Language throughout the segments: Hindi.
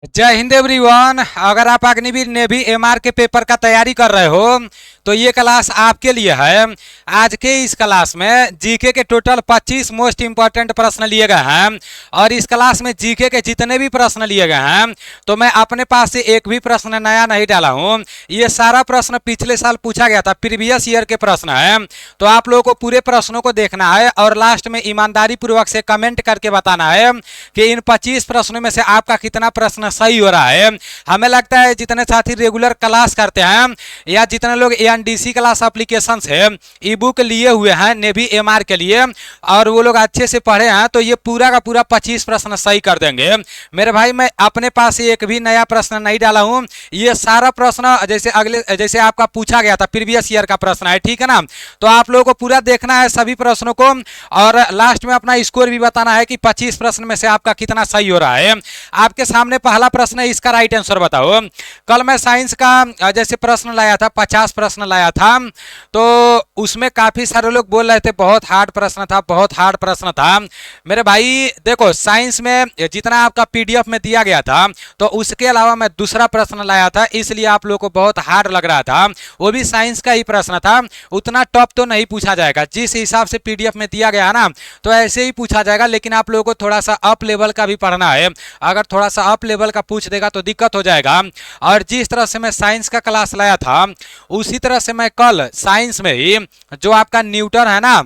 जय हिंद एवरीवन। अगर आप अग्निवीर नेवी एमआर के पेपर का तैयारी कर रहे हो तो ये क्लास आपके लिए है। आज के इस क्लास में जीके के टोटल 25 मोस्ट इंपॉर्टेंट प्रश्न लिए गए हैं और इस क्लास में जीके के जितने भी प्रश्न लिए गए हैं तो मैं अपने पास से एक भी प्रश्न नया नहीं डाला हूँ। ये सारा प्रश्न पिछले साल पूछा गया था, प्रीवियस ईयर के प्रश्न है। तो आप लोगों को पूरे प्रश्नों को देखना है और लास्ट में ईमानदारी पूर्वक से कमेंट करके बताना है कि इन 25 प्रश्नों में से आपका कितना प्रश्न सही हो रहा है। हमें लगता है जितने साथी रेगुलर क्लास करते हैं या जितने लोग एनडीसी क्लास एप्लीकेशन से ई बुक लिए हुए हैं नेवी एमआर के लिए और वो लोग अच्छे से पढ़े हैं तो ये पूरा का पूरा 25 प्रश्न सही कर देंगे। मेरे भाई मैं अपने पास एक भी नया प्रश्न नहीं डाला हूं। ये सारा प्रश्न जैसे आपका पूछा गया था प्रीवियस ईयर का प्रश्न है, ठीक है ना। तो आप लोगों को पूरा देखना है सभी प्रश्नों को और लास्ट में अपना स्कोर भी बताना है कि 25 प्रश्न में से आपका कितना सही हो रहा है। आपके सामने पहला प्रश्न है, इसका राइट आंसर बताओ। कल मैं साइंस का जैसे प्रश्न लाया था, 50 प्रश्न लाया था, तो उसमें काफी सारे लोग बोल रहे थे बहुत हार्ड प्रश्न था, बहुत हार्ड प्रश्न था। मेरे भाई देखो, साइंस में जितना आपका पीडीएफ में दिया गया था तो उसके अलावा मैं दूसरा प्रश्न लाया था, इसलिए आप लोगों को बहुत हार्ड लग रहा था। वो भी साइंस का ही प्रश्न था, उतना टॉप तो नहीं पूछा जाएगा। जिस हिसाब से पीडीएफ में दिया गया ना तो ऐसे ही पूछा जाएगा, लेकिन आप लोगों को थोड़ा सा अप लेवल का भी पढ़ना है। अगर थोड़ा सा अप लेवल का पूछ देगा तो दिक्कत हो जाएगा। और जिस तरह से मैं साइंस का क्लास लाया था उसी तरह से मैं कल साइंस में ही जो आपका न्यूटन है ना,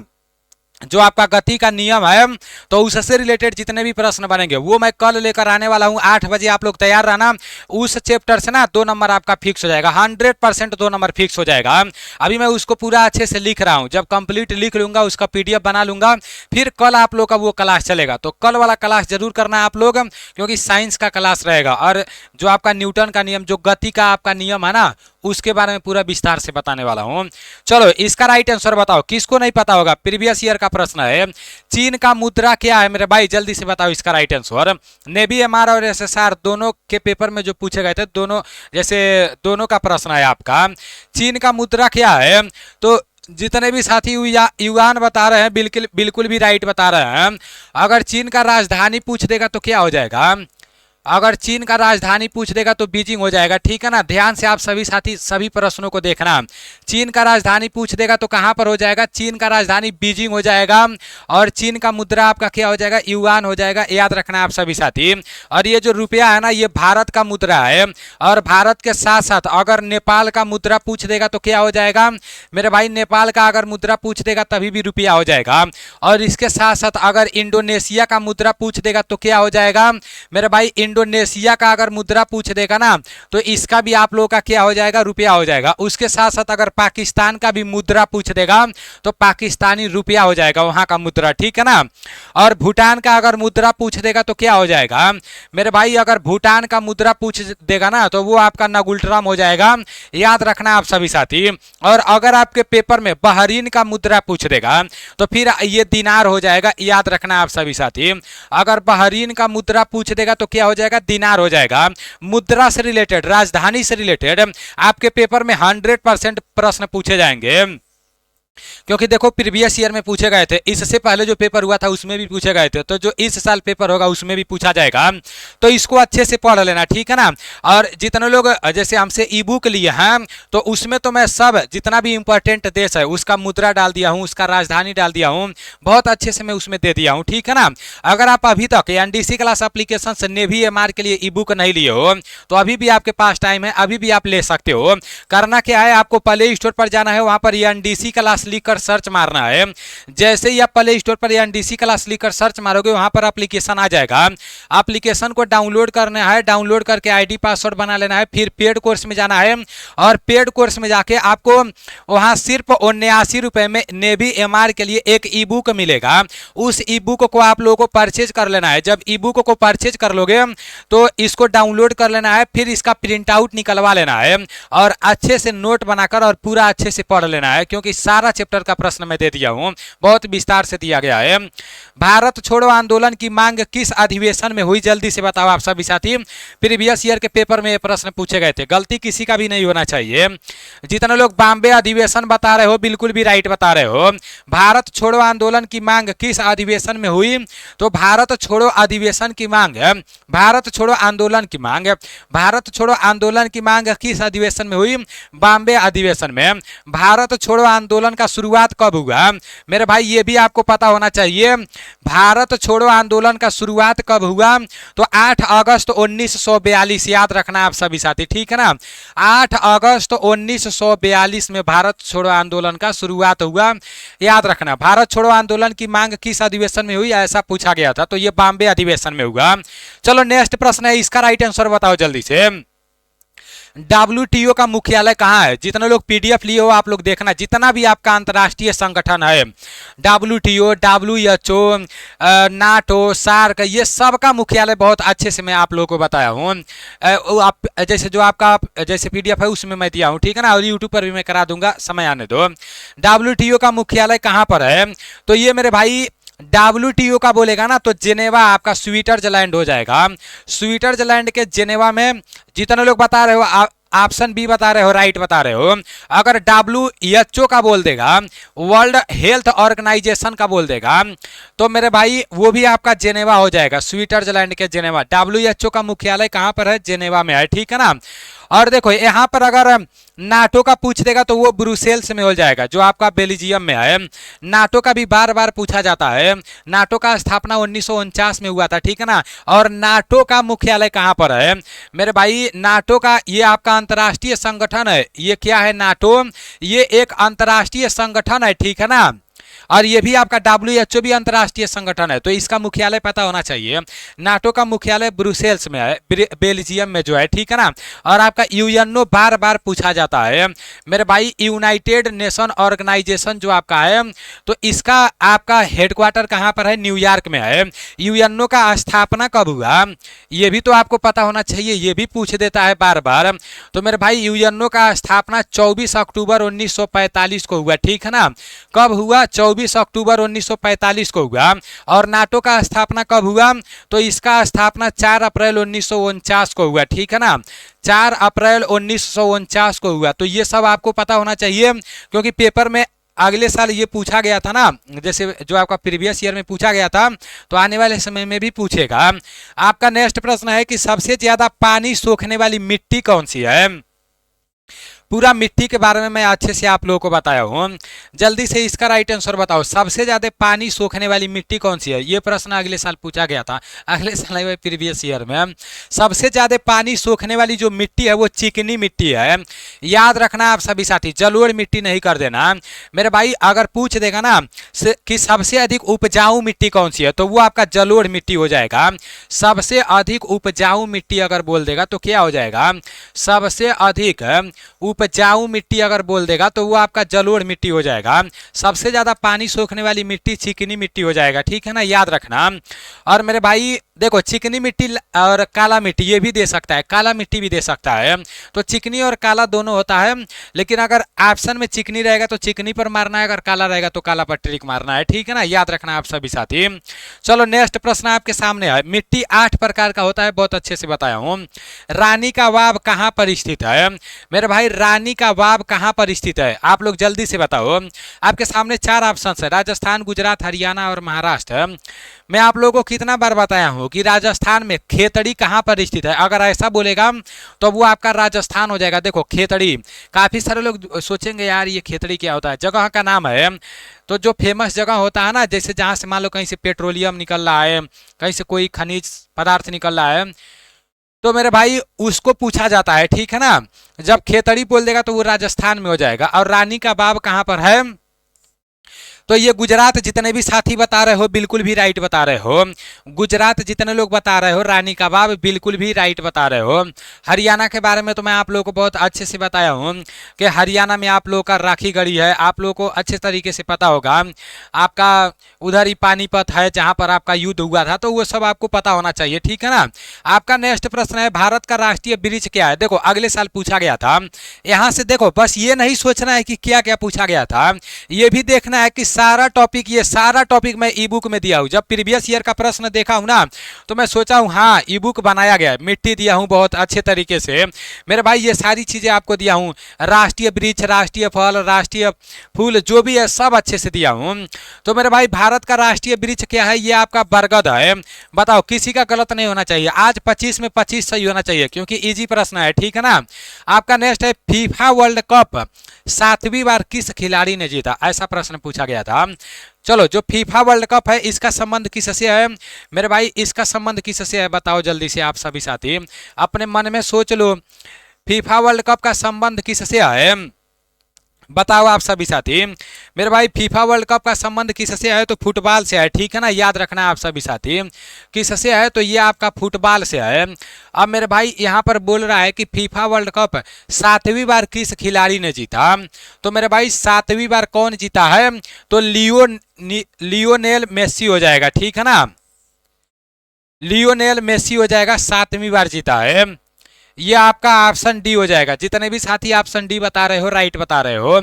जो आपका गति का नियम है, तो उससे रिलेटेड जितने भी प्रश्न बनेंगे वो मैं कल लेकर आने वाला हूं। 8 बजे आप लोग तैयार रहना। उस चैप्टर से ना 2 नंबर आपका फिक्स हो जाएगा, 100% 2 नंबर फिक्स हो जाएगा। अभी मैं उसको पूरा अच्छे से लिख रहा हूं, जब कंप्लीट लिख लूंगा उसका पीडीएफ बना लूंगा, फिर कल आप लोग का वो क्लास चलेगा। तो कल वाला क्लास जरूर करना आप लोग, क्योंकि साइंस का क्लास रहेगा और जो आपका न्यूटन का नियम, जो गति का आपका नियम है ना, उसके बारे में पूरा विस्तार से बताने वाला हूं। चलो इसका राइट आंसर बताओ, किसको नहीं पता होगा। प्रीवियस ईयर का प्रश्न है, चीन का मुद्रा क्या है। मेरे भाई जल्दी से बताओ इसका राइट आंसर। नेवी एमआर और एसएसआर दोनों के पेपर में जो पूछे गए थे, दोनों का प्रश्न है आपका, चीन का मुद्रा क्या है। तो जितने भी साथी युवान बता रहे हैं बिल्कुल भी राइट बता रहे हैं। अगर चीन का राजधानी पूछ देगा तो क्या हो जाएगा, अगर चीन का राजधानी पूछ देगा तो बीजिंग हो जाएगा, ठीक है ना। ध्यान से आप सभी साथी सभी प्रश्नों को देखना। चीन का राजधानी पूछ देगा तो कहां पर हो जाएगा, चीन का राजधानी बीजिंग हो जाएगा और चीन का मुद्रा आपका क्या हो जाएगा, युआन हो जाएगा। याद रखना आप सभी साथी। और ये जो रुपया है ना, ये भारत का मुद्रा है और भारत के साथ साथ अगर नेपाल का मुद्रा पूछ देगा तो क्या हो जाएगा मेरे भाई, नेपाल का अगर मुद्रा पूछ देगा तभी भी रुपया हो जाएगा। और इसके साथ साथ अगर इंडोनेशिया का मुद्रा पूछ देगा तो क्या हो जाएगा मेरे भाई, इंडोनेशिया का अगर मुद्रा पूछ देगा ना तो इसका भी आप लोगों का क्या हो जाएगा, रुपया हो जाएगा। उसके साथ साथ अगर पाकिस्तान का भी मुद्रा पूछ देगा तो पाकिस्तानी रुपया हो जाएगा, वहां का मुद्रा, ठीक है ना। और भूटान का अगर मुद्रा पूछ देगा तो क्या हो जाएगा मेरे भाई, अगर भूटान का मुद्रा पूछ देगा ना तो वो आपका नगुल्ट्राम हो जाएगा। याद रखना आप सभी साथी। और अगर आपके पेपर में बहरीन का मुद्रा पूछ देगा तो फिर ये दिनार हो जाएगा। याद रखना आप सभी साथी। अगर बहरीन का मुद्रा पूछ देगा तो क्या हो जाएगा, दिनार हो जाएगा। मुद्रा से रिलेटेड, राजधानी से रिलेटेड आपके पेपर में 100% प्रश्न पूछे जाएंगे, क्योंकि देखो प्रीवियस ईयर में पूछे गए थे, इससे पहले जो पेपर हुआ था उसमें भी पूछे गए थे, तो जो इस साल पेपर होगा उसमें भी पूछा जाएगा। तो इसको अच्छे से पढ़ लेना, ठीक है ना। और जितने लोग जैसे हमसे ई बुक लिए हैं तो उसमें तो मैं सब जितना भी इंपॉर्टेंट देश है उसका मुद्रा डाल दिया हूँ, उसका राजधानी डाल दिया हूँ, बहुत अच्छे से मैं उसमें दे दिया हूँ, ठीक है ना। अगर आप अभी तक एनडीसी क्लास एप्लीकेशन से नेवी एमआर के लिए ई बुक नहीं लिए हो तो अभी भी आपके पास टाइम है, अभी भी आप ले सकते हो। करना क्या है, आपको प्ले स्टोर पर जाना है, वहां पर एनडीसी क्लास लिखकर सर्च मारना है। जैसे ही आप प्ले स्टोर पर एनडीसी क्लास लिखकर सर्च मारोगे वहां पर एप्लीकेशन आ जाएगा। एप्लीकेशन को डाउनलोड करना है, डाउनलोड करके आईडी पासवर्ड बना लेना है, फिर पेड कोर्स में जाना है और पेड कोर्स में जाके आपको वहां सिर्फ 79 रुपए में नेवी एमआर के लिए एक ई बुक मिलेगा। उस ई बुक को आप लोगों को परचेज कर लेना है। जब ई बुक को परचेज कर लोगे तो इसको डाउनलोड कर लेना है, फिर इसका प्रिंट आउट निकलवा लेना है और अच्छे से नोट बनाकर और पूरा अच्छे से पढ़ लेना है, क्योंकि सारा चैप्टर का प्रश्न मैं दे दिया हूं, बहुत विस्तार से दिया गया है। भारत छोड़ो आंदोलन की मांग किस अधिवेशन में हुई, जल्दी से बताओ आप सभी साथी। प्रीवियस ईयर के पेपर में ये प्रश्न पूछे गए थे, गलती किसी का भी नहीं होना चाहिए। जितने लोग बॉम्बे अधिवेशन बता रहे हो बिल्कुल भी राइट बता रहे हो। भारत छोड़ो आंदोलन की मांग किस अधिवेशन में हुई, तो भारत छोड़ो अधिवेशन की मांग, भारत छोड़ो आंदोलन की मांग, भारत छोड़ो आंदोलन की मांग किस अधिवेशन में हुई, बॉम्बे अधिवेशन में। भारत छोड़ो आंदोलन का शुरुआत कब हुआ, मेरे भाई ये भी आपको पता होना चाहिए। भारत छोड़ो आंदोलन का शुरुआत कब हुआ, तो 8 अगस्त 1942, याद रखना आप सभी साथी, ठीक है ना। 8 अगस्त 1942 में भारत छोड़ो आंदोलन का शुरुआत हुआ, याद रखना। भारत छोड़ो आंदोलन की मांग किस अधिवेशन में हुई, ऐसा पूछा गया था, तो ये बॉम्बे अधिवेशन में हुआ। चलो नेक्स्ट प्रश्न है, इसका राइट आंसर बताओ जल्दी से। WTO का मुख्यालय कहाँ है, जितने लोग PDF लिए हो आप लोग देखना, जितना भी आपका अंतर्राष्ट्रीय संगठन है, WTO, WHO, नाटो, सार्क, ये सब का मुख्यालय बहुत अच्छे से मैं आप लोगों को बताया हूँ। आप जैसे जो आपका जैसे PDF है उसमें मैं दिया हूँ, ठीक है ना, और YouTube पर भी मैं करा दूंगा, समय आने दो। WTO का मुख्यालय कहाँ पर है, तो ये मेरे भाई WTO का बोलेगा ना तो जेनेवा आपका स्विट्जरलैंड हो जाएगा। स्विट्जरलैंड के जेनेवा में, जितने लोग बता रहे हो ऑप्शन बी बता रहे हो, राइट बता रहे हो। अगर WHO का बोल देगा, वर्ल्ड हेल्थ ऑर्गेनाइजेशन का बोल देगा, तो मेरे भाई वो भी आपका जेनेवा हो जाएगा, स्विट्जरलैंड के जेनेवा। WHO का मुख्यालय कहाँ पर है, जेनेवा में है, ठीक है ना। और देखो यहाँ पर अगर नाटो का पूछ देगा तो वो ब्रुसेल्स में हो जाएगा, जो आपका बेल्जियम में है। नाटो का भी बार बार पूछा जाता है। नाटो का स्थापना 1949 में हुआ था, ठीक है ना। और नाटो का मुख्यालय कहाँ पर है, मेरे भाई नाटो का, ये आपका अंतर्राष्ट्रीय संगठन है। ये क्या है, नाटो, ये एक अंतर्राष्ट्रीय संगठन है, ठीक है ना। और ये भी आपका WHO भी अंतर्राष्ट्रीय संगठन है, तो इसका मुख्यालय पता होना चाहिए। नाटो का मुख्यालय ब्रुसेल्स में है, बेल्जियम में जो है, ठीक है ना। और आपका UNO बार बार पूछा जाता है मेरे भाई, यूनाइटेड नेशन ऑर्गेनाइजेशन जो आपका है, तो इसका आपका हेडक्वार्टर कहाँ पर है, न्यूयॉर्क में है। UNO का स्थापना कब हुआ, ये भी तो आपको पता होना चाहिए, ये भी पूछ देता है बार बार। तो मेरे भाई UNO का स्थापना 24 अक्टूबर 1945 को हुआ, ठीक है ना। कब हुआ, 24 अक्टूबर 1945 को हुआ। और नाटो का स्थापना कब हुआ, तो इसका स्थापना 4 अप्रैल 1949 को हुआ, ठीक है ना। 4 अप्रैल 1949 को हुआ। तो ये सब आपको पता होना चाहिए, क्योंकि पेपर में अगले साल ये पूछा गया था ना, जैसे जो आपका प्रीवियस ईयर में पूछा गया था, तो आने वाले समय में भी पूछेगा। आपका नेक्स्ट प्रश्न है कि सबसे ज्यादा पानी सोखने वाली मिट्टी कौन सी है। पूरा मिट्टी के बारे में मैं अच्छे से आप लोगों को बताया हूँ, जल्दी से इसका राइट आंसर बताओ। सबसे ज्यादा पानी सोखने वाली मिट्टी कौन सी है, ये प्रश्न अगले साल पूछा गया था, अगले साल प्रीवियस ईयर में। सबसे ज्यादा पानी सोखने वाली जो मिट्टी है वो चिकनी मिट्टी है, याद रखना आप सभी साथी, जलोढ़ मिट्टी नहीं कर देना मेरे भाई। अगर पूछ देगा ना कि सबसे अधिक उपजाऊ मिट्टी कौन सी है, तो वो आपका जलोढ़ मिट्टी हो जाएगा। सबसे अधिक उपजाऊ मिट्टी अगर बोल देगा तो क्या हो जाएगा, सबसे अधिक उपजाऊ मिट्टी अगर बोल देगा तो वो आपका जलोढ़ मिट्टी हो जाएगा। सबसे ज्यादा पानी सोखने वाली मिट्टी चिकनी मिट्टी हो जाएगा, ठीक है ना, याद रखना। और मेरे भाई देखो, चिकनी मिट्टी और काला मिट्टी ये भी दे सकता है, काला मिट्टी भी दे सकता है, तो चिकनी और काला दोनों होता है। लेकिन अगर ऑप्शन में चिकनी रहेगा तो चिकनी पर मारना है, अगर काला रहेगा तो काला पर ट्रिक मारना है, ठीक है ना, याद रखना आप सभी साथी। चलो नेक्स्ट प्रश्न आपके सामने है। मिट्टी 8 प्रकार का होता है, बहुत अच्छे से बताया हूँ। रानी का वाव कहाँ पर स्थित है, मेरे भाई रानी का वाव कहाँ पर स्थित है, आप लोग जल्दी से बताओ। आपके सामने 4 ऑप्शन है, राजस्थान, गुजरात, हरियाणा और महाराष्ट्र। मैं आप लोगों को कितना बार बताया हूं कि राजस्थान में खेतड़ी कहां पर स्थित है, अगर ऐसा बोलेगा तो वो आपका राजस्थान हो जाएगा। देखो खेतड़ी, काफी सारे लोग सोचेंगे यार ये खेतड़ी क्या होता है, जगह का नाम है। तो जो फेमस जगह होता है ना, जैसे जहां से मान लो कहीं से पेट्रोलियम निकल रहा है, कहीं से कोई खनिज पदार्थ निकल रहा है, तो मेरे भाई उसको पूछा जाता है, ठीक है ना। जब खेतड़ी बोल देगा तो वो राजस्थान में हो जाएगा। और रानी का बाव कहां पर है, तो ये गुजरात जितने भी साथी बता रहे हो बिल्कुल भी राइट बता रहे हो। गुजरात जितने लोग बता रहे हो रानी कबाब बिल्कुल भी राइट बता रहे हो। हरियाणा के बारे में तो मैं आप लोगों को बहुत अच्छे से बताया हूँ कि हरियाणा में आप लोगों का राखी गढ़ी है, आप लोगों को अच्छे तरीके से पता होगा। आपका उधर ही पानीपत है जहाँ पर आपका युद्ध हुआ था, तो वो सब आपको पता होना चाहिए, ठीक है ना। आपका नेक्स्ट प्रश्न है भारत का राष्ट्रीय वृक्ष क्या है। देखो अगले साल पूछा गया था, यहाँ से देखो बस ये नहीं सोचना है कि क्या क्या पूछा गया था, ये भी देखना है कि सारा टॉपिक, ये सारा टॉपिक मैं ई बुक में दिया हूँ। जब प्रीवियस ईयर का प्रश्न देखा हूँ ना तो मैं सोचा हूँ हाँ ई बुक बनाया गया है, मिट्टी दिया हूँ बहुत अच्छे तरीके से मेरे भाई, ये सारी चीजें आपको दिया हूँ। राष्ट्रीय वृक्ष, राष्ट्रीय फल, राष्ट्रीय फूल जो भी है सब अच्छे से दिया हूँ। तो मेरे भाई भारत का राष्ट्रीय वृक्ष क्या है, ये आपका बरगद है। बताओ किसी का गलत नहीं होना चाहिए, आज 25 में 25 सही होना चाहिए क्योंकि इजी प्रश्न है, ठीक है ना। आपका नेक्स्ट है फीफा वर्ल्ड कप 7वीं बार किस खिलाड़ी ने जीता, ऐसा प्रश्न पूछा गया था। चलो जो फीफा वर्ल्ड कप है इसका संबंध किससे है मेरे भाई, इसका संबंध किससे है बताओ जल्दी से आप सभी साथी अपने मन में सोच लो। फीफा वर्ल्ड कप का संबंध किससे है बताओ आप सभी साथी मेरे भाई। फीफा वर्ल्ड कप का संबंध किससे है तो फुटबॉल से है, ठीक है ना, याद रखना है आप सभी साथी। किससे है तो ये आपका फुटबॉल से है। अब मेरे भाई यहाँ पर बोल रहा है कि फीफा वर्ल्ड कप 7वीं बार किस खिलाड़ी ने जीता, तो मेरे भाई 7वीं बार कौन जीता है तो लियोनेल मेसी हो जाएगा, ठीक है ना। लियोनेल मेसी हो जाएगा, 7वीं बार जीता है। ये आपका ऑप्शन डी हो जाएगा। जितने भी साथी ऑप्शन डी बता रहे हो राइट बता रहे हो।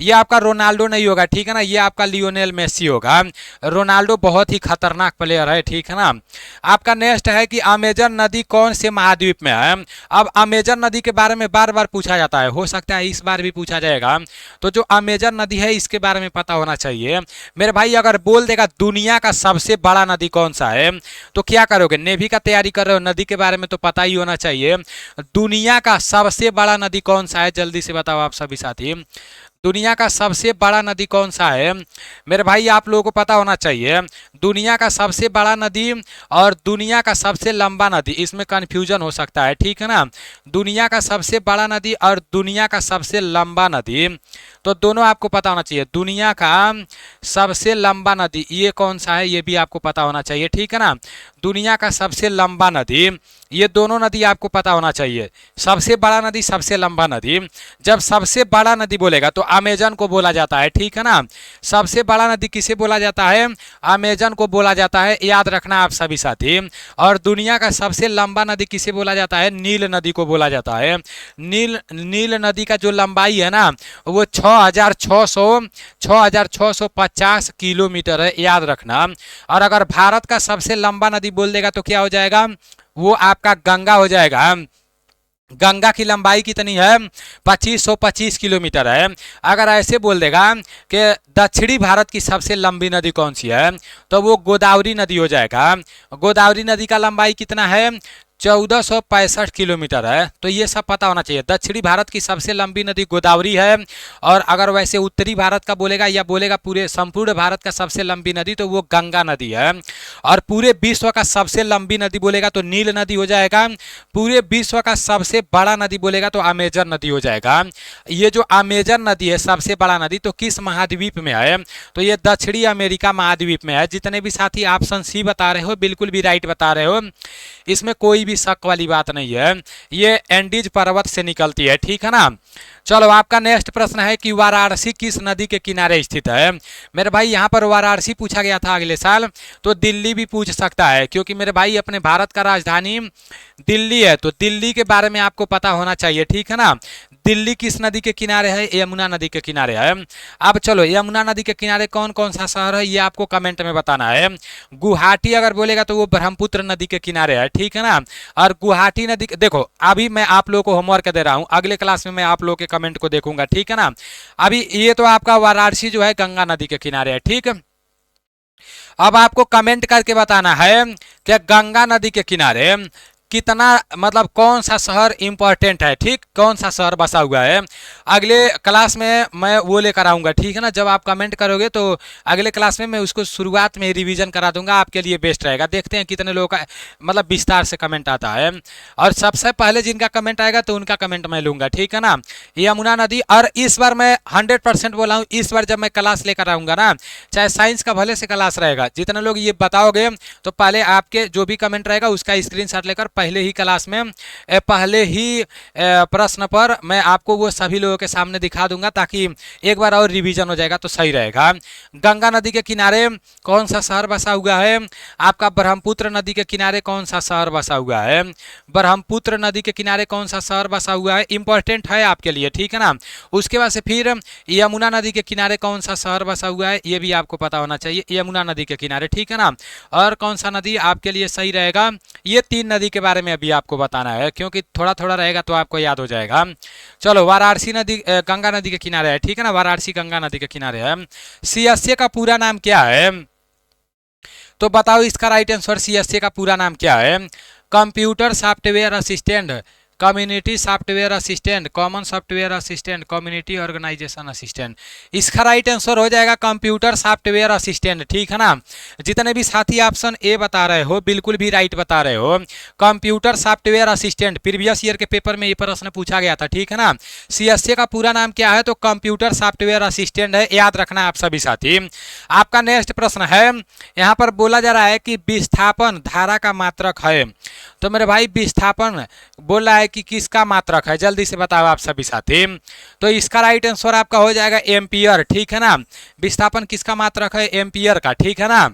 ये आपका रोनाल्डो नहीं होगा, ठीक है ना, ये आपका लियोनेल मेसी होगा। रोनाल्डो बहुत ही खतरनाक प्लेयर है, ठीक है ना। आपका नेक्स्ट है कि अमेजन नदी कौन से महाद्वीप में है। अब अमेजन नदी के बारे में बार बार पूछा जाता है, हो सकता है इस बार भी पूछा जाएगा, तो जो अमेजन नदी है इसके बारे में पता होना चाहिए मेरे भाई। अगर बोल देगा दुनिया का सबसे बड़ा नदी कौन सा है तो क्या करोगे, नेवी का तैयारी कर रहे हो, नदी के बारे में तो पता ही होना चाहिए। दुनिया का सबसे बड़ा नदी कौन सा है जल्दी से बताओ आप सभी साथी। दुनिया का सबसे बड़ा नदी कौन सा है मेरे भाई, आप लोगों को पता होना चाहिए। दुनिया का सबसे बड़ा नदी और दुनिया का सबसे लंबा नदी, इसमें कंफ्यूजन हो सकता है, ठीक है ना। दुनिया का सबसे बड़ा नदी और दुनिया का सबसे लंबा नदी, तो दोनों आपको पता होना चाहिए। दुनिया का सबसे लंबा नदी ये कौन सा है ये भी आपको पता होना चाहिए, ठीक है ना। दुनिया का सबसे लंबा नदी, ये दोनों नदी आपको पता होना चाहिए। सबसे बड़ा नदी, सबसे लंबा नदी। जब सबसे बड़ा नदी बोलेगा तो अमेजन को बोला जाता है, ठीक है ना। सबसे बड़ा नदी किसे बोला जाता है, अमेजन को बोला जाता है, याद रखना आप सभी साथी। और दुनिया का सबसे लंबा नदी किसे बोला जाता है, नील नदी को बोला जाता है। नील नदी का जो लंबाई है ना वो 6,650 किलोमीटर है, याद रखना। और अगर भारत का सबसे लंबा नदी बोल देगा तो क्या हो जाएगा, वो आपका गंगा हो जाएगा। गंगा की लंबाई कितनी है 2525 किलोमीटर है। अगर ऐसे बोल देगा कि दक्षिणी भारत की सबसे लंबी नदी कौन सी है तो वो गोदावरी नदी हो जाएगा। गोदावरी नदी का लंबाई कितना है 1465 किलोमीटर है। तो ये सब पता होना चाहिए। दक्षिणी भारत की सबसे लंबी नदी गोदावरी है, और अगर वैसे उत्तरी भारत का बोलेगा या बोलेगा पूरे संपूर्ण भारत का सबसे लंबी नदी तो वो गंगा नदी है। और पूरे विश्व का सबसे लंबी नदी बोलेगा तो नील नदी हो जाएगा। पूरे विश्व का सबसे बड़ा नदी बोलेगा तो अमेजन नदी हो जाएगा। ये जो अमेजन नदी है सबसे बड़ा नदी तो किस महाद्वीप में है तो ये दक्षिणी अमेरिका महाद्वीप में है। जितने भी साथी ऑप्शन सी बता रहे हो बिल्कुल भी राइट बता रहे हो, इसमें कोई भी शक वाली बात नहीं है। ये एंडीज पर्वत से निकलती है, ठीक है ना। चलो आपका नेक्स्ट प्रश्न है कि वाराणसी किस नदी के किनारे स्थित है। मेरे भाई यहाँ पर वाराणसी पूछा गया था अगले साल, तो दिल्ली भी पूछ सकता है क्योंकि मेरे भाई अपने भारत का राजधानी दिल्ली है, तो दिल्ली के बारे में आपको पता होना चाहिए, ठीक है ना। दिल्ली किस नदी के किनारे है, यमुना नदी के किनारे है। अब चलो यमुना नदी के किनारे कौन कौन सा शहर है ये आपको कमेंट में बताना है। गुवाहाटी अगर बोलेगा तो वो ब्रह्मपुत्र नदी के किनारे है, ठीक है ना। और गुवाहाटी नदी देखो अभी मैं आप लोगों को होमवर्क दे रहा हूँ, अगले क्लास में मैं आप लोगों के कमेंट को देखूंगा, ठीक है ना। अभी ये तो आपका वाराणसी जो है गंगा नदी के किनारे है, ठीक है। अब आपको कमेंट करके बताना है कि गंगा नदी के किनारे कितना मतलब कौन सा शहर इंपॉर्टेंट है, ठीक, कौन सा शहर बसा हुआ है। अगले क्लास में मैं वो लेकर आऊँगा, ठीक है ना। जब आप कमेंट करोगे तो अगले क्लास में मैं उसको शुरुआत में रिवीजन करा दूंगा, आपके लिए बेस्ट रहेगा। देखते हैं कितने लोगों का मतलब विस्तार से कमेंट आता है, और सबसे पहले जिनका कमेंट आएगा तो उनका कमेंट मैं लूँगा, ठीक है ना। यमुना नदी, और इस बार मैं 100% बोला हूँ, इस बार जब मैं क्लास लेकर आऊँगा ना, चाहे साइंस का भले से क्लास रहेगा, जितने लोग ये बताओगे तो पहले आपके जो भी कमेंट रहेगा उसका स्क्रीनशॉट लेकर पहले ही क्लास में पहले ही प्रश्न पर मैं आपको वो सभी लोगों के सामने दिखा दूंगा, ताकि एक बार और रिवीजन हो जाएगा तो सही रहेगा। गंगा नदी के किनारे कौन सा शहर बसा हुआ है? आपका ब्रह्मपुत्र नदी के किनारे कौन सा शहर बसा हुआ है? ब्रह्मपुत्र नदी के किनारे कौन सा शहर बसा हुआ है? इंपॉर्टेंट है आपके लिए, ठीक है ना। उसके बाद से फिर यमुना नदी के किनारे कौन सा शहर बसा हुआ है, ये भी आपको पता होना चाहिए, यमुना नदी के किनारे, ठीक है ना। और कौन सा नदी आपके लिए सही रहेगा, ये 3 नदी के बारे में अभी आपको बताना है, क्योंकि थोड़ा थोड़ा रहेगा तो आपको याद हो जाएगा। चलो, वाराणसी नदी गंगा नदी के किनारे है, ठीक है ना, वाराणसी गंगा नदी के किनारे है। सीएसए का पूरा नाम क्या है? तो बताओ इसका राइट आंसर, सीएसए का पूरा नाम क्या है? Computer software assistant, community software assistant, common software assistant, community organisation assistant. इसका राइट आंसर हो जाएगा कंप्यूटर सॉफ्टवेयर असिस्टेंट, ठीक है ना। जितने भी साथी ऑप्शन ए बता रहे हो बिल्कुल भी राइट बता रहे हो। Computer software assistant previous year के पेपर में ये प्रश्न पूछा गया था, ठीक है ना। सीएसए का पूरा नाम क्या है? तो कंप्यूटर सॉफ्टवेयर असिस्टेंट है, याद रखना आप सभी साथी। आपका नेक्स्ट प्रश्न है, यहाँ पर बोला जा रहा है कि विस्थापन धारा का मात्रक है। तो मेरे भाई विस्थापन बोल रहा है कि किसका मात्रक है, जल्दी से बताओ आप सभी साथी। तो इसका राइट आंसर आपका हो जाएगा एम्पियर, ठीक है ना। विस्थापन किसका मात्रक है? एम्पियर का, ठीक है ना।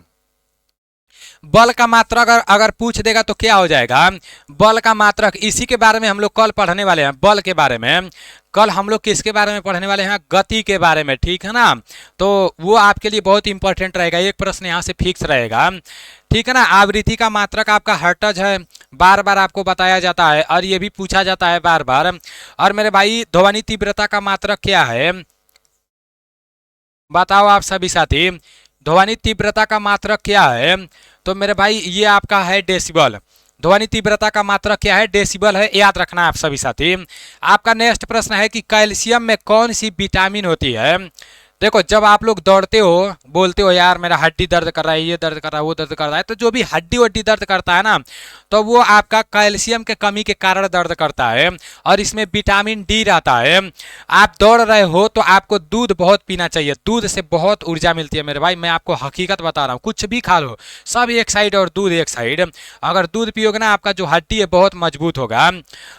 बल का मात्रक अगर पूछ देगा तो क्या हो जाएगा? बल का मात्रक, इसी के बारे में हम लोग कल पढ़ने वाले हैं, बल के बारे में। कल हम लोग किसके बारे में पढ़ने वाले हैं? गति के बारे में, ठीक है ना। तो वो आपके लिए बहुत इंपॉर्टेंट रहेगा, एक प्रश्न यहाँ से फिक्स रहेगा, ठीक है ना। आवृत्ति का मात्रक आपका हर्ट्ज है, बार बार आपको बताया जाता है और ये भी पूछा जाता है बार बार। और मेरे भाई ध्वनि तीव्रता का मात्रक क्या है? बताओ आप सभी साथी, ध्वनि तीव्रता का मात्रक क्या है? तो मेरे भाई ये आपका है डेसिबल। ध्वनि तीव्रता का मात्रक क्या है? डेसिबल है, याद रखना आप सभी साथी। आपका नेक्स्ट प्रश्न है कि कैल्शियम में कौन सी विटामिन होती है? देखो, जब आप लोग दौड़ते हो, बोलते हो यार मेरा हड्डी दर्द कर रहा है, ये दर्द कर रहा है, वो दर्द कर रहा है, तो जो भी हड्डी वड्डी दर्द करता है ना, तो वो आपका कैल्शियम के कमी के कारण दर्द करता है, और इसमें विटामिन डी रहता है। आप दौड़ रहे हो तो आपको दूध बहुत पीना चाहिए, दूध से बहुत ऊर्जा मिलती है मेरे भाई, मैं आपको हकीकत बता रहा हूँ। कुछ भी खा लो, सब एक साइड और दूध एक साइड। अगर दूध पियोगे ना, आपका जो हड्डी है बहुत मजबूत होगा।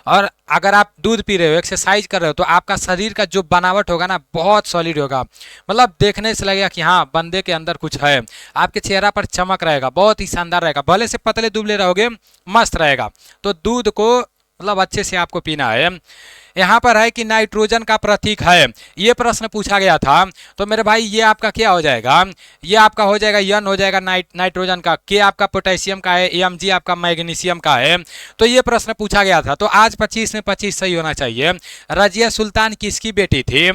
और अगर आप दूध पी रहे हो, एक्सरसाइज कर रहे हो, तो आपका शरीर का जो बनावट होगा ना बहुत सॉलिड होगा, मतलब देखने से लगेगा कि हाँ बंदे के अंदर कुछ है। आपके चेहरा पर चमक रहेगा, बहुत ही शानदार रहेगा, भले से पतले दुबले रहोगे मस्त रहेगा। तो दूध को मतलब अच्छे से आपको पीना है। यहाँ पर है कि नाइट्रोजन का प्रतीक है, ये प्रश्न पूछा गया था। तो मेरे भाई ये आपका क्या हो जाएगा? ये आपका हो जाएगा एन, हो जाएगा नाइट्रोजन का, के आपका पोटेशियम का है, एम जी आपका मैग्नीशियम का है। तो ये प्रश्न पूछा गया था, तो आज 25 में 25 सही होना चाहिए। रजिया सुल्तान किसकी बेटी थी?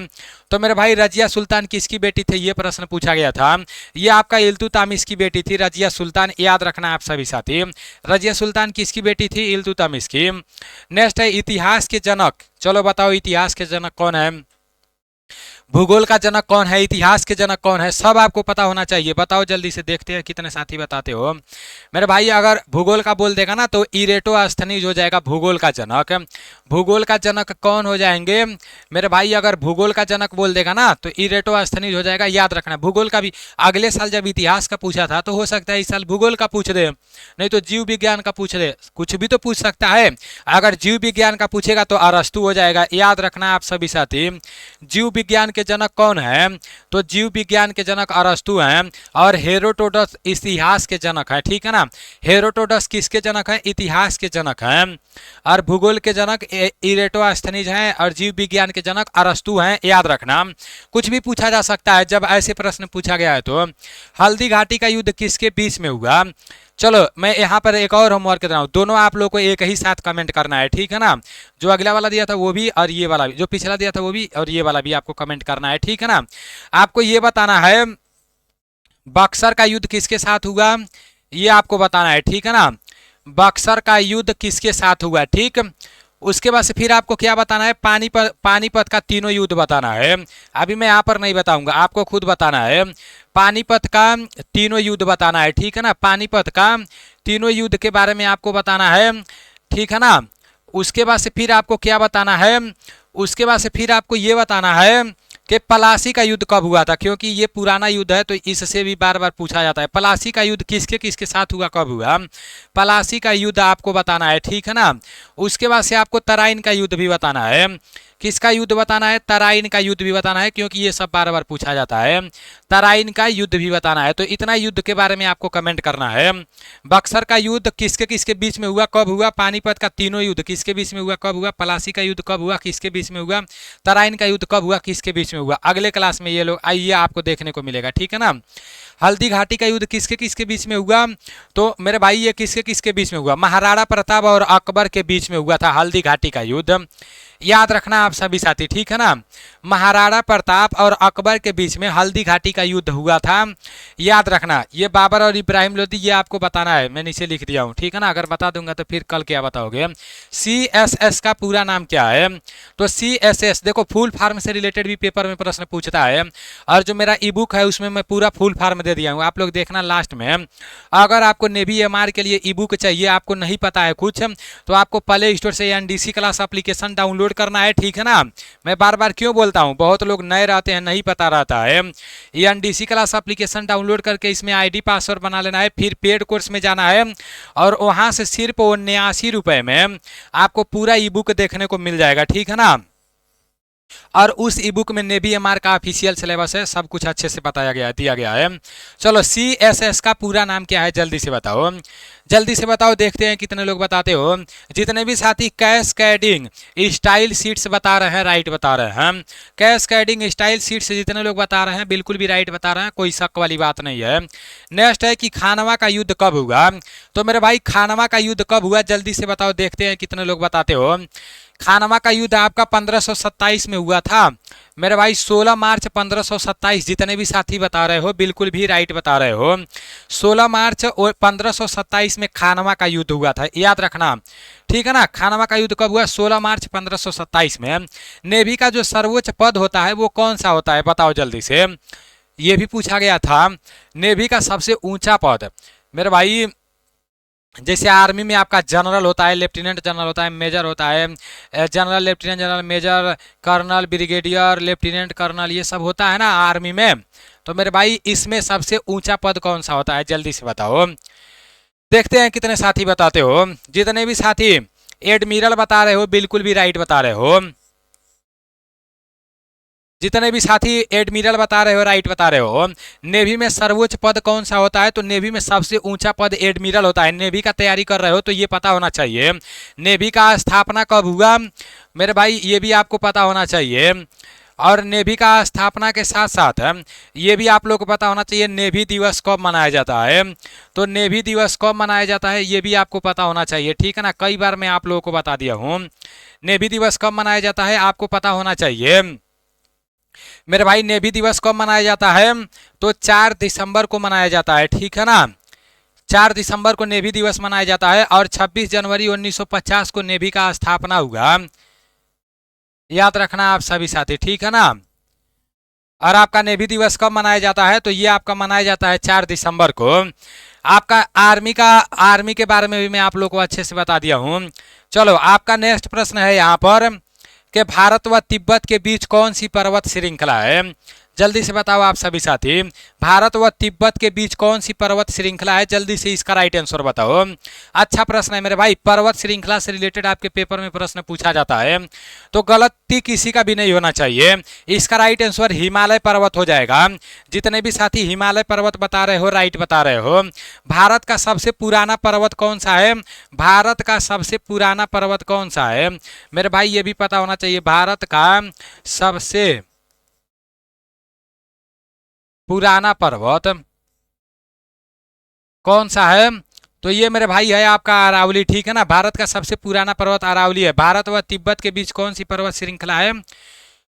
तो मेरे भाई रजिया सुल्तान किसकी बेटी थी, ये प्रश्न पूछा गया था। ये आपका इल्तुतमिश की बेटी थी रजिया सुल्तान, याद रखना आप सभी साथी। रजिया सुल्तान किसकी बेटी थी? इल्तुतमिश की। नेक्स्ट है इतिहास के जनक, चलो बताओ इतिहास के जनक कौन है? भूगोल का जनक कौन है? इतिहास के जनक कौन है? सब आपको पता होना चाहिए, बताओ जल्दी से, देखते हैं कितने साथी बताते हो। मेरे भाई अगर भूगोल का बोल देगा ना तो इरेटोस्थनीज हो जाएगा भूगोल का जनक। भूगोल का जनक कौन हो जाएंगे मेरे भाई? अगर भूगोल का जनक बोल देगा ना तो इरेटोस्थनीज हो जाएगा, याद रखना। भूगोल का भी अगले साल जब इतिहास का पूछा था तो हो सकता है इस साल भूगोल का पूछ दे, नहीं तो जीव विज्ञान का पूछ दे, कुछ भी तो पूछ सकता है। अगर जीव विज्ञान का पूछेगा तो अरस्तु हो जाएगा, याद रखना आप सभी साथी। जीव विज्ञान के जनक कौन है? तो जीव विज्ञान के जनक अरस्तु हैं, और हेरोडोटस इतिहास के जनक है, ठीक है ना। हेरोडोटस किसके जनक है? इतिहास के जनक हैं। और भूगोल के जनक इरेटोस्थनीज हैं, और जीव विज्ञान के जनक अरस्तु हैं, याद रखना। कुछ भी पूछा जा सकता है जब ऐसे प्रश्न पूछा गया है। तो हल्दी घाटी का युद्ध किसके बीच में हुआ? चलो मैं यहाँ पर एक और होमवर्क दे रहा हूँ, दोनों आप लोग को एक ही साथ कमेंट करना है, ठीक है ना। जो अगला वाला दिया था वो भी, और ये वाला भी, जो पिछला दिया था वो भी, और ये वाला भी आपको कमेंट करना है, ठीक है ना। आपको ये बताना है बक्सर का युद्ध किसके साथ हुआ, ये आपको बताना है, ठीक है ना। बक्सर का युद्ध किसके साथ हुआ, ठीक। उसके बाद से फिर आपको क्या बताना है, पानीपत का तीनों युद्ध बताना है। अभी मैं यहाँ पर नहीं बताऊंगा, आपको खुद बताना है। पानीपत का तीनों युद्ध बताना है, ठीक है ना। पानीपत का तीनों युद्ध के बारे में आपको बताना है, ठीक है ना। उसके बाद से फिर आपको क्या बताना है, उसके बाद से फिर आपको ये बताना है कि पलासी का युद्ध कब हुआ था, क्योंकि ये पुराना युद्ध है तो इससे भी बार बार पूछा जाता है। पलासी का युद्ध किसके किसके साथ हुआ, कब हुआ, पलासी का युद्ध आपको बताना है, ठीक है ना। उसके बाद से आपको तराइन का युद्ध भी बताना है। किसका युद्ध बताना है, तराइन का युद्ध भी बताना है, क्योंकि ये सब बार बार पूछा जाता है। तराइन का युद्ध भी बताना है। तो इतना युद्ध के बारे में आपको कमेंट करना है। बक्सर का युद्ध किसके किसके बीच में हुआ, कब हुआ, पानीपत का तीनों युद्ध किसके बीच में हुआ, कब हुआ, पलासी का युद्ध कब हुआ, किसके बीच में हुआ, तराइन का युद्ध कब हुआ, किसके बीच में हुआ। अगले क्लास में ये लोग आइए आपको देखने को मिलेगा, ठीक है ना। हल्दी घाटी का युद्ध किसके किसके बीच में हुआ, तो मेरे भाई ये किसके किसके बीच में हुआ, महाराणा प्रताप और अकबर के बीच में हुआ था हल्दी घाटी का युद्ध। याद रखना आप सभी साथी, ठीक है ना। महाराणा प्रताप और अकबर के बीच में हल्दी घाटी का युद्ध हुआ था, याद रखना। ये बाबर और इब्राहिम लोदी, ये आपको बताना है, मैं नीचे लिख दिया हूँ, ठीक है ना। अगर बता दूंगा तो फिर कल क्या बताओगे। CSS का पूरा नाम क्या है, तो CSS देखो फुल फार्म से रिलेटेड भी पेपर में प्रश्न पूछता है, और जो मेरा ई बुक है उसमें मैं पूरा फुल फार्म दे दिया हूँ, आप लोग देखना लास्ट में। अगर आपको नेवी MR के लिए ई बुक चाहिए, आपको नहीं पता है कुछ, तो आपको प्ले स्टोर से NDC क्लास एप्लीकेशन डाउनलोड करना है, ठीक है ना। मैं बार बार क्यों बोलता हूँ, बहुत लोग नए रहते हैं, नहीं पता रहता है। ये NDC क्लास एप्लीकेशन डाउनलोड करके इसमें ID पासवर्ड बना लेना है, फिर पेड कोर्स में जाना है, और वहाँ से सिर्फ 89 रुपये में आपको पूरा ई बुक देखने को मिल जाएगा, ठीक है ना। और उस ई बुक में नेवी MR का ऑफिशियल सिलेबस है, सब कुछ अच्छे से बताया गया दिया गया है। चलो CSS का पूरा नाम क्या है, जल्दी से बताओ, जल्दी से बताओ, देखते हैं कितने लोग बताते हो। जितने भी साथी कैस्केडिंग स्टाइल सीट्स बता रहे हैं, राइट बता रहे हैं। कैस्केडिंग स्टाइल सीट्स जितने लोग बता रहे हैं बिल्कुल भी राइट बता रहे हैं, कोई शक वाली बात नहीं है। नेक्स्ट है कि खानवा का युद्ध कब हुआ, तो मेरे भाई खानवा का युद्ध कब हुआ, जल्दी से बताओ, देखते हैं कितने लोग बताते हो। खानवा का युद्ध आपका 1527 में हुआ था मेरे भाई, 16 मार्च 1527। जितने भी साथी बता रहे हो बिल्कुल भी राइट बता रहे हो। 16 मार्च 1527 में खानवा का युद्ध हुआ था, याद रखना, ठीक है ना। खानवा का युद्ध कब हुआ, 16 मार्च 1527 में। नेवी का जो सर्वोच्च पद होता है वो कौन सा होता है, बताओ जल्दी से, ये भी पूछा गया था। नेवी का सबसे ऊंचा पद मेरे भाई, जैसे आर्मी में आपका जनरल होता है, लेफ्टिनेंट जनरल होता है, मेजर होता है, general, lieutenant general, major, colonel, brigadier, lieutenant colonel, ये सब होता है ना आर्मी में। तो मेरे भाई इसमें सबसे ऊंचा पद कौन सा होता है, जल्दी से बताओ, देखते हैं कितने साथी बताते हो। जितने भी साथी एडमिरल बता रहे हो बिल्कुल भी राइट बता रहे हो। जितने भी साथी एडमिरल बता रहे हो राइट बता रहे हो। नेवी में सर्वोच्च पद कौन सा होता है, तो नेवी में सबसे ऊंचा पद एडमिरल होता है। नेवी का तैयारी कर रहे हो तो ये पता होना चाहिए। नेवी का स्थापना कब हुआ मेरे भाई, ये भी आपको पता होना चाहिए। और नेवी का स्थापना के साथ साथ ये भी आप लोग को पता होना चाहिए नेवी दिवस कब मनाया जाता है। तो नेवी दिवस कब मनाया जाता है ये भी आपको पता होना चाहिए, ठीक है ना। कई बार मैं आप लोगों को बता दिया हूँ, नेवी दिवस कब मनाया जाता है आपको पता होना चाहिए मेरे भाई। नेवी दिवस कब मनाया जाता है, तो 4 दिसंबर को मनाया जाता है, ठीक है ना। 4 दिसंबर को नेवी दिवस मनाया जाता है, और 26 जनवरी 1950 को नेवी का स्थापना हुआ, याद रखना आप सभी साथी, ठीक है ना। और आपका नेवी दिवस कब मनाया जाता है, तो ये आपका मनाया जाता है 4 दिसंबर को। आपका आर्मी के बारे में भी मैं आप लोग को अच्छे से बता दिया हूँ। चलो आपका नेक्स्ट प्रश्न है यहाँ पर कि भारत व तिब्बत के बीच कौन सी पर्वत श्रृंखला है, जल्दी से बताओ आप सभी साथी। भारत व तिब्बत के बीच कौन सी पर्वत श्रृंखला है, जल्दी से इसका राइट आंसर बताओ। अच्छा प्रश्न है मेरे भाई, पर्वत श्रृंखला से रिलेटेड आपके पेपर में प्रश्न पूछा जाता है, तो गलती किसी का भी नहीं होना चाहिए। इसका राइट आंसर हिमालय पर्वत हो जाएगा। जितने भी साथी हिमालय पर्वत बता रहे हो राइट बता रहे हो। भारत का सबसे पुराना पर्वत कौन सा है, भारत का सबसे पुराना पर्वत कौन सा है मेरे भाई, ये भी पता होना चाहिए। भारत का सबसे पुराना पर्वत कौन सा है, तो ये मेरे भाई है आपका अरावली, ठीक है ना। भारत का सबसे पुराना पर्वत अरावली है। भारत व तिब्बत के बीच कौन सी पर्वत श्रृंखला है,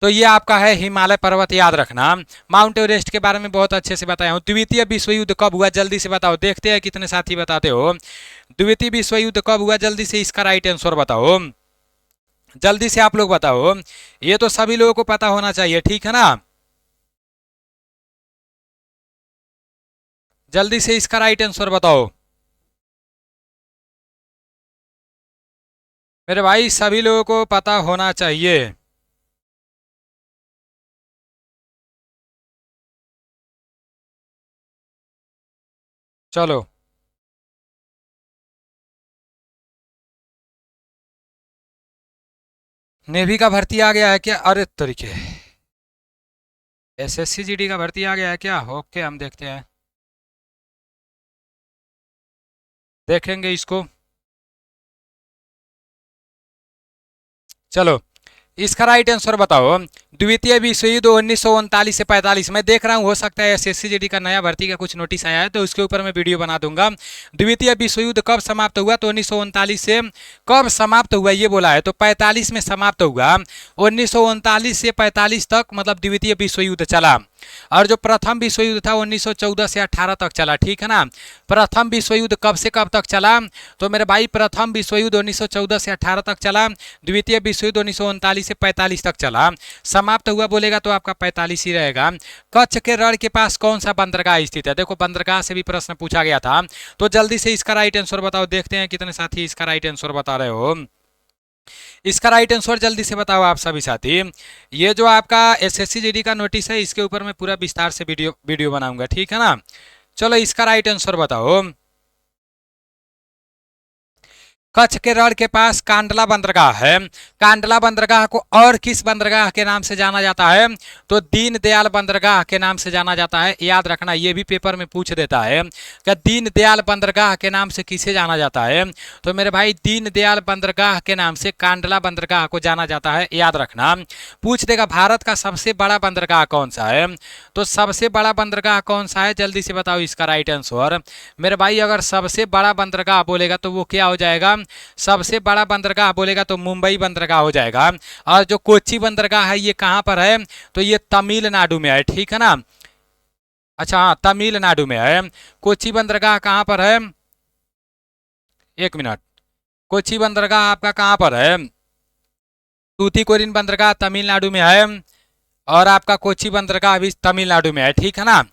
तो ये आपका है हिमालय पर्वत, याद रखना। माउंट एवरेस्ट के बारे में बहुत अच्छे से बताया हूँ। द्वितीय विश्व युद्ध कब हुआ, जल्दी से बताओ, देखते हैं कितने साथी बताते हो। द्वितीय विश्व युद्ध कब हुआ, जल्दी से इसका राइट आंसर बताओ, जल्दी से आप लोग बताओ। ये तो सभी लोगों को पता होना चाहिए, ठीक है ना। जल्दी से इसका राइट आंसर बताओ मेरे भाई, सभी लोगों को पता होना चाहिए। चलो, नेवी का भर्ती आ गया है क्या? अरे तरीके, एसएससी जीडी का भर्ती आ गया है क्या? ओके, हम देखते हैं, देखेंगे इसको। चलो, इसका राइट आंसर बताओ। द्वितीय विश्व युद्ध 1939 से 45 में देख रहा हूँ, हो सकता है एसएससी जीडी का नया भर्ती का कुछ नोटिस आया है तो उसके ऊपर मैं वीडियो बना दूंगा। द्वितीय विश्व युद्ध कब समाप्त हुआ, तो 1939 से कब समाप्त हुआ ये बोला है, तो 45 में समाप्त हुआ। 1939 से 45 तक मतलब द्वितीय विश्व युद्ध चला। और जो प्रथम विश्व युद्ध था 1914 से 18 तक चला, ठीक है ना। प्रथम विश्व युद्ध कब से कब तक चला, तो मेरे भाई प्रथम विश्व युद्ध 1914 से 18 तक चला। द्वितीय विश्व युद्ध 1939 से 45 तक चला। समाप्त हुआ बोलेगा तो आपका 45 ही रहेगा। कच्छ के रण के पास कौन सा बंदरगाह स्थित है, देखो बंदरगाह से भी प्रश्न पूछा गया था। तो जल्दी से इसका राइट आंसर बताओ, देखते हैं कितने साथी इसका राइट आंसर बता रहे हो। इसका राइट आंसर जल्दी से बताओ आप सभी साथी। ये जो आपका एसएससी जीडी का नोटिस है इसके ऊपर मैं पूरा विस्तार से वीडियो बनाऊंगा, ठीक है ना। चलो, इसका राइट आंसर बताओ। कच्छ के रण के पास कांडला बंदरगाह है। कांडला बंदरगाह को और किस बंदरगाह के नाम से जाना जाता है, तो दीनदयाल बंदरगाह के नाम से जाना जाता है। याद रखना, ये भी पेपर में पूछ देता है कि दीनदयाल बंदरगाह के नाम से किसे जाना जाता है, तो मेरे भाई दीनदयाल बंदरगाह के नाम से कांडला बंदरगाह को जाना जाता है। याद रखना, पूछ देगा भारत का सबसे बड़ा बंदरगाह कौन सा है, तो सबसे बड़ा बंदरगाह कौन सा है, जल्दी से बताओ इसका राइट आंसर। मेरे भाई अगर सबसे बड़ा बंदरगाह बोलेगा तो वो क्या हो जाएगा, सबसे बड़ा बंदरगाह बोलेगा तो मुंबई बंदरगाह हो जाएगा। और जो कोच्चि बंदरगाह है ये कहां पर है, तो ये तमिलनाडु में है, ठीक है ना। अच्छा हाँ, तमिलनाडु में है। कोच्चि बंदरगाह कहां पर है, एक मिनट, कोच्चि बंदरगाह आपका कहां पर है, तूतीकोरिन बंदरगाह तमिलनाडु में है। और आपका कोच्चि बंदरगाह भी तमिलनाडु में है, ठीक है ना।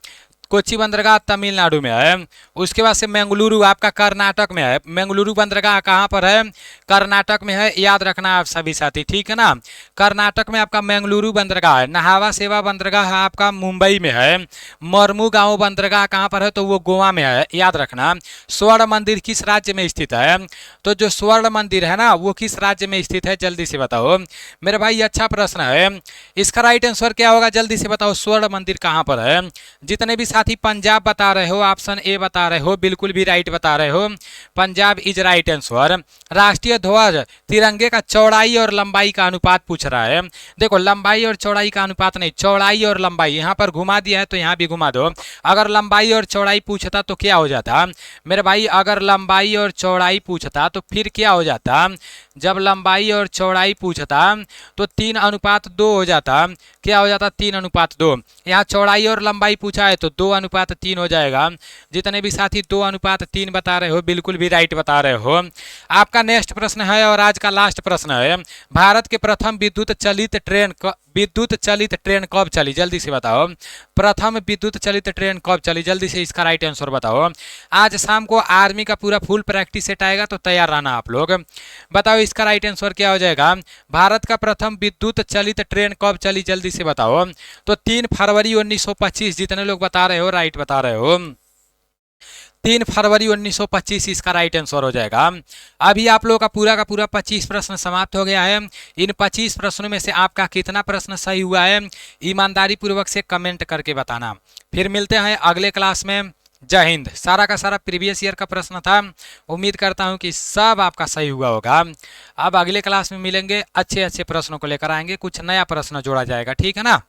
कोच्चि बंदरगाह तमिलनाडु में है। उसके बाद से मंगलुरु आपका कर्नाटक में है। मंगलुरु बंदरगाह कहाँ पर है, कर्नाटक में है। याद रखना आप सभी साथी, ठीक है ना। कर्नाटक में आपका मंगलुरु बंदरगाह है। नाहवा सेवा बंदरगाह आपका मुंबई में है। मरमू गांव बंदरगाह कहाँ पर है, तो वो गोवा में है। याद रखना, स्वर्ण मंदिर किस राज्य में स्थित है, तो जो स्वर्ण मंदिर है ना वो किस राज्य में स्थित है, जल्दी से बताओ मेरे भाई। अच्छा प्रश्न है, इसका राइट आंसर क्या होगा, जल्दी से बताओ स्वर्ण मंदिर कहाँ पर है। जितने भी साथी पंजाब बता रहे हो, ऑप्शन ए बता रहे हो, बिल्कुल भी राइट बता रहे हो, पंजाब इज राइट आंसर। राष्ट्रीय ध्वज तिरंगे का चौड़ाई और लंबाई का अनुपात पूछ रहा है। देखो लंबाई और चौड़ाई का अनुपात नहीं, चौड़ाई और लंबाई, यहाँ पर घुमा दिया है तो यहाँ भी घुमा दो। अगर लंबाई और चौड़ाई पूछता तो क्या हो जाता मेरे भाई, अगर लंबाई और चौड़ाई पूछता तो फिर क्या हो जाता, जब लंबाई और चौड़ाई पूछता तो 3:2 हो जाता। क्या हो जाता, 3:2। यहाँ चौड़ाई और लंबाई पूछा है तो 2:3 हो जाएगा। जितने भी साथी 2:3 बता रहे हो बिल्कुल भी राइट बता रहे हो। आपका नेक्स्ट प्रश्न है और आज का लास्ट प्रश्न है, भारत के प्रथम विद्युत चलित ट्रेन कब चली, जल्दी से बताओ। प्रथम विद्युत चलित ट्रेन कब चली, जल्दी से इसका राइट आंसर बताओ। आज शाम को आर्मी का पूरा फुल प्रैक्टिस सेट आएगा तो तैयार रहना आप लोग। बताओ इसका राइट आंसर क्या हो जाएगा। भारत का प्रथम विद्युत चलित ट्रेन कब चली, जल्दी से बताओ। तो 3 फरवरी 1925, जितने लोग बता रहे हो राइट बता रहे हो। 3 फरवरी 1925 इसका राइट आंसर हो जाएगा। अभी आप लोगों का पूरा 25 प्रश्न समाप्त हो गया है। इन 25 प्रश्नों में से आपका कितना प्रश्न सही हुआ है, ईमानदारी पूर्वक से कमेंट करके बताना। फिर मिलते हैं अगले क्लास में। जय हिंद। सारा का सारा प्रीवियस ईयर का प्रश्न था, उम्मीद करता हूं कि सब आपका सही हुआ होगा। अब अगले क्लास में मिलेंगे, अच्छे अच्छे प्रश्नों को लेकर आएंगे, कुछ नया प्रश्न जोड़ा जाएगा, ठीक है ना।